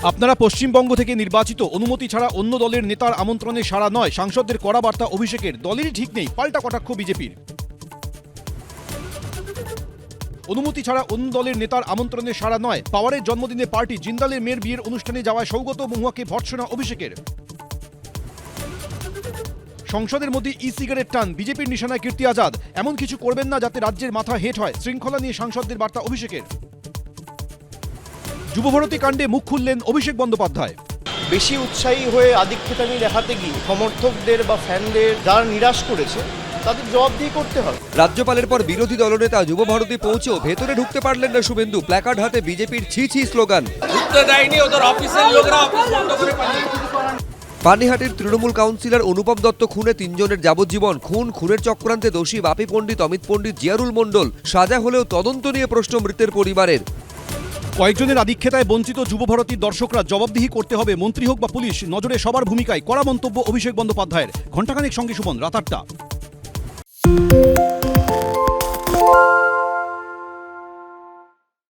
আপনারা পশ্চিমবঙ্গ থেকে নির্বাচিত, অনুমতি ছাড়া অন্য দলের নেতার আমন্ত্রণে সাড়া নয়, সাংসদদের কড়া বার্তা অভিষেকের। দলেরই ঠিক নেই, পাল্টা কটাক্ষ বিজেপির। অনুমতি ছাড়া অন্য দলের নেতার আমন্ত্রণে সাড়া নয়, পাওয়ারের জন্মদিনে পার্টি, জিন্দালের মেয়ের বিয়ের অনুষ্ঠানে যাওয়ায় সৌগত মহুয়াকে ভর্ৎসনা অভিষেকের। সংসদের মধ্যে ই সিগারেট টান, বিজেপির নিশানায় কীর্তি আজাদ। এমন কিছু করবেন না যাতে রাজ্যের মাথা হেঁট হয়, শৃঙ্খলা নিয়ে সাংসদদের বার্তা অভিষেকের। যুবভারতী কাণ্ডে মুখ খুললেন অভিষেক বন্দ্যোপাধ্যায়। বেশি উৎসাহী হয়ে আদিক্ষেতামি দেখাতে গিয়ে সমর্থকদের বা ফ্যানদের যারা নিরাশ করেছে তাদের জবাবদিহি করতে হবে। রাজ্যপালের পর বিরোধী দলনেতা যুবভারতী পৌঁছেও ভেতরে ঢুকতে পারলেন না শুভেন্দু। প্ল্যাকার্ড হাতে বিজেপির ছি ছি স্লোগান। ঢুকতে দেয়নি, ওদের অফিসের লোকরা অফিস বন্ধ করে পালিয়ে গেছে। পানিহাটির তৃণমূল কাউন্সিলর অনুপম দত্ত খুনে 3 জনের যাবজ্জীবন। খুনের চক্রান্তে দোষী বাপি পণ্ডিত, অমিত পণ্ডিত, জিয়ারুল মণ্ডল। সাজা হলেও তদন্ত নিয়ে প্রশ্ন মৃতের পরিবারের। কয়েকজনের আধিক্যতায় বঞ্চিত যুবভারতীর দর্শকরা জবাবদিহি করতে হবে, মন্ত্রী হোক বা পুলিশ, নজরে সবার ভূমিকায়। কড়া মন্তব্য অভিষেক বন্দ্যোপাধ্যায়ের। ঘণ্টাখানেক সঙ্গে সুমন, রাত 8টা।